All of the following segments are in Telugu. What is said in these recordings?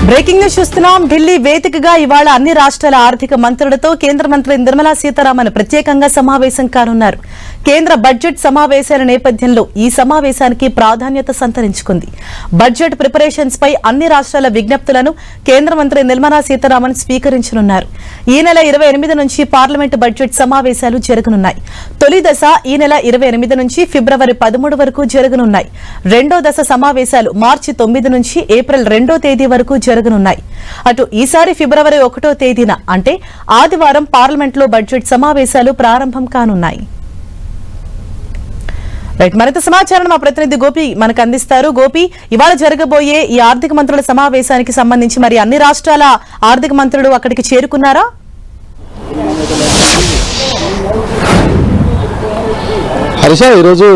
బ్రేకింగ్ న్యూస్ చూస్తున్నాం. ఢిల్లీ వేదికగా ఇవాళ అన్ని రాష్ట్రాల ఆర్థిక మంత్రులతో కేంద్ర మంత్రి నిర్మలా సీతారామన్ ప్రత్యేకంగా సమావేశం కానున్నారు. కేంద్ర బడ్జెట్ సమావేశాల నేపథ్యంలో ఈ సమావేశానికి ప్రాధాన్యత సంతరించుకుంది. బడ్జెట్ ప్రిపరేషన్స్ పై అన్ని రాష్ట్రాల విజ్ఞప్తులను కేంద్ర మంత్రి నిర్మలా సీతారామన్ స్వీకరించనున్నారు. ఈ నెల 28 నుంచి పార్లమెంటు బడ్జెట్ సమావేశాలు జరగనున్నాయి. తొలి దశ ఈ నెల 28 నుంచి ఫిబ్రవరి 13 వరకు జరగనున్నాయి. రెండో దశ సమావేశాలు మార్చి 9 నుంచి ఏప్రిల్ 2వ తేదీ వరకు జరగనున్నాయి. అటు ఈసారి ఫిబ్రవరి 1వ తేదీన అంటే ఆదివారం పార్లమెంట్లో బడ్జెట్ సమావేశాలు ప్రారంభం కానున్నాయి. మరింత సమాచారం మా ప్రతినిధి గోపి మనకు అందిస్తారు. గోపి, ఇవాళ జరగబోయే ఈ ఆర్థిక మంత్రుల సమావేశానికి సంబంధించి మరి అన్ని రాష్ట్రాల ఆర్థిక మంత్రులు అక్కడికి చేరుకున్నారా? హరిష, ఈరోజు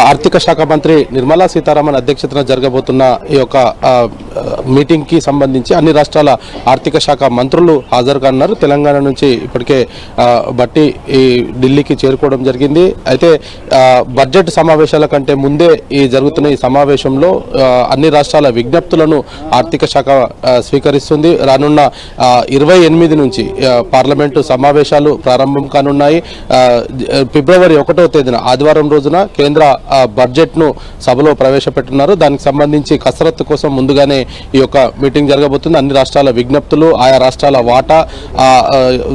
ఆర్థిక శాఖ మంత్రి నిర్మలా సీతారామన్ అధ్యక్షతన జరగబోతున్న ఈ యొక్క మీటింగ్ కి సంబంధించి అన్ని రాష్ట్రాల ఆర్థిక శాఖ మంత్రులు హాజరు కానున్నారు. తెలంగాణ నుంచి ఇప్పటికే బట్టి ఈ ఢిల్లీకి చేరుకోవడం జరిగింది. అయితే బడ్జెట్ సమావేశాల కంటే ముందే ఈ జరుగుతున్న ఈ సమావేశంలో అన్ని రాష్ట్రాల విజ్ఞప్తులను ఆర్థిక శాఖ స్వీకరిస్తుంది. రానున్న 28 నుంచి పార్లమెంటు సమావేశాలు ప్రారంభం కానున్నాయి. ఫిబ్రవరి 1వ తేదీన ఆదివారం రోజున కేంద్ర బడ్జెట్ ను సభలో ప్రవేశపెట్టున్నారు. దానికి సంబంధించి కసరత్తు కోసం ముందుగానే ఈ యొక్క మీటింగ్ జరగబోతుంది. అన్ని రాష్ట్రాల విజ్ఞప్తులు, ఆయా రాష్ట్రాల వాటా,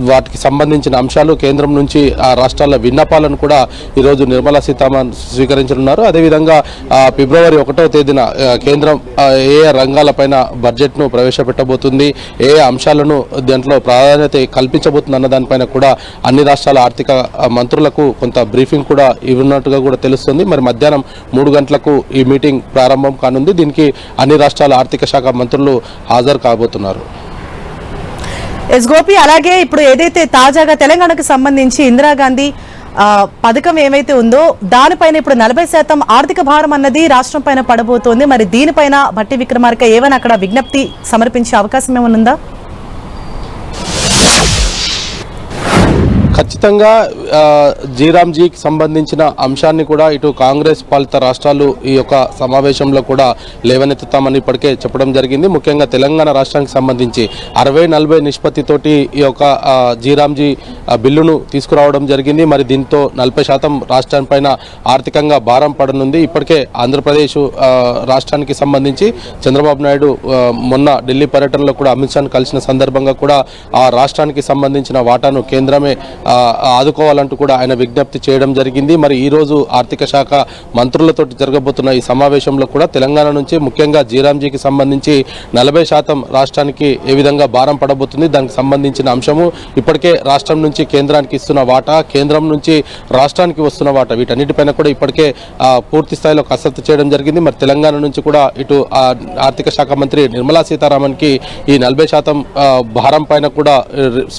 వాటికి సంబంధించిన అంశాలు, కేంద్రం నుంచి ఆ రాష్ట్రాల విన్నపాలను కూడా ఈరోజు నిర్మలా సీతారామన్ స్వీకరించనున్నారు. అదేవిధంగా ఫిబ్రవరి 1వ తేదీన కేంద్రం ఏ రంగాలపైన బడ్జెట్ ను ప్రవేశపెట్టబోతుంది, ఏ అంశాలను దాంట్లో ప్రాధాన్యత కల్పించబోతుంది అన్న దానిపైన కూడా అన్ని రాష్ట్రాల ఆర్థిక మంత్రులకు కొంత బ్రీఫింగ్ కూడా ఇవ్వనున్నట్టుగా కూడా తెలుస్తుంది. మరి మధ్యాహ్నం 3 గంటలకు ఈ మీటింగ్ ప్రారంభం కానుంది. దీనికి అన్ని రాష్ట్రాల ఆర్థిక శాఖ మంత్రులు హాజరు కాబోతున్నారు. ఎస్ గోపి, అలాగే ఇప్పుడు ఏదైతే తాజాగా తెలంగాణకు సంబంధించి ఇందిరాగాంధీ పథకం ఏమైతే ఉందో దానిపైన ఇప్పుడు 40% ఆర్థిక భారం అన్నది రాష్ట్రం పైన పడబోతోంది. మరి దీనిపైన భట్టి విక్రమార్క ఏమైనా అక్కడ విజ్ఞప్తి సమర్పించే అవకాశం ఏమన్నా? ఖచ్చితంగా జీరామ్జీకి సంబంధించిన అంశాన్ని కూడా ఇటు కాంగ్రెస్ పాలిత రాష్ట్రాలు ఈ యొక్క సమావేశంలో కూడా లేవనెత్తుతామని ఇప్పటికే చెప్పడం జరిగింది. ముఖ్యంగా తెలంగాణ రాష్ట్రానికి సంబంధించి 60-40 నిష్పత్తితోటి ఈ యొక్క జీరామ్జీ బిల్లును తీసుకురావడం జరిగింది. మరి దీంతో 40% రాష్ట్రానిపైన ఆర్థికంగా భారం పడనుంది. ఇప్పటికే ఆంధ్రప్రదేశ్ రాష్ట్రానికి సంబంధించి చంద్రబాబు నాయుడు మొన్న ఢిల్లీ పర్యటనలో కూడా అమిత్ షాను కలిసిన సందర్భంగా కూడా ఆ రాష్ట్రానికి సంబంధించిన వాటాను కేంద్రమే ఆదుకోవాలంటూ కూడా ఆయన విజ్ఞప్తి చేయడం జరిగింది. మరి ఈరోజు ఆర్థిక శాఖ మంత్రులతో జరగబోతున్న ఈ సమావేశంలో కూడా తెలంగాణ నుంచి ముఖ్యంగా జీరామ్జీకి సంబంధించి 40% రాష్ట్రానికి ఏ విధంగా భారం పడబోతుంది, దానికి సంబంధించిన అంశము, ఇప్పటికే రాష్ట్రం నుంచి కేంద్రానికి ఇస్తున్న వాటా, కేంద్రం నుంచి రాష్ట్రానికి వస్తున్న వాటా, వీటన్నిటిపైన కూడా ఇప్పటికే పూర్తి స్థాయిలో కసరత్తు చేయడం జరిగింది. మరి తెలంగాణ నుంచి కూడా ఇటు ఆర్థిక శాఖ మంత్రి నిర్మలా సీతారామన్కి ఈ 40% భారం పైన కూడా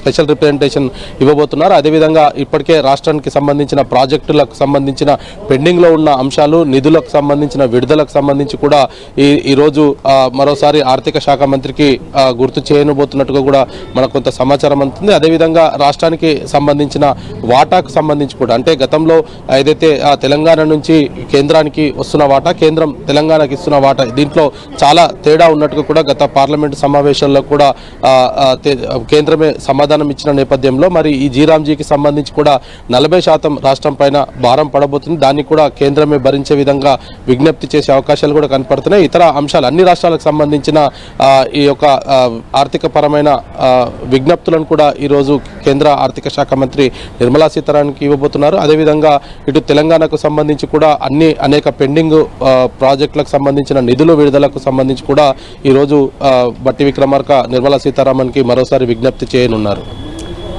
స్పెషల్ రిప్రజెంటేషన్ ఇవ్వబోతున్నారు. అదేవిధంగా ఇప్పటికే రాష్ట్రానికి సంబంధించిన ప్రాజెక్టులకు సంబంధించిన పెండింగ్లో ఉన్న అంశాలు, నిధులకు సంబంధించిన విడుదలకు సంబంధించి కూడా ఈరోజు మరోసారి ఆర్థిక శాఖ మంత్రికి గుర్తు చేయబోతున్నట్టుగా కూడా మనకు కొంత సమాచారం అందుతుంది. అదేవిధంగా రాష్ట్రానికి సంబంధించిన వాటాకు సంబంధించి కూడా, అంటే గతంలో ఏదైతే తెలంగాణ నుంచి కేంద్రానికి వస్తున్న వాటా, కేంద్రం తెలంగాణకి ఇస్తున్న వాటా, దీంట్లో చాలా తేడా ఉన్నట్టుగా కూడా గత పార్లమెంటు సమావేశాల్లో కూడా కేంద్రమే సమాధానం ఇచ్చిన నేపథ్యంలో మరి ఈ జీరామ్జీకి సంబంధించి కూడా 40% రాష్ట్రం పైన భారం పడబోతుంది. దాన్ని కూడా కేంద్రమే భరించే విధంగా విజ్ఞప్తి చేసే అవకాశాలు కూడా కనపడుతున్నాయి. ఇతర అంశాలు అన్ని రాష్ట్రాలకు సంబంధించిన ఈ యొక్క ఆర్థిక పరమైన విజ్ఞప్తులను కూడా ఈరోజు కేంద్ర ఆర్థిక శాఖ మంత్రి నిర్మలా సీతారామన్కి ఇవ్వబోతున్నారు. అదేవిధంగా ఇటు తెలంగాణకు సంబంధించి కూడా అనేక పెండింగ్ ప్రాజెక్టులకు సంబంధించిన నిధుల విడుదలకు సంబంధించి కూడా ఈరోజు భట్టి విక్రమార్క నిర్మలా సీతారామన్కి మరోసారి విజ్ఞప్తి చేయనున్నారు.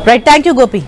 Right, thank you Gopi.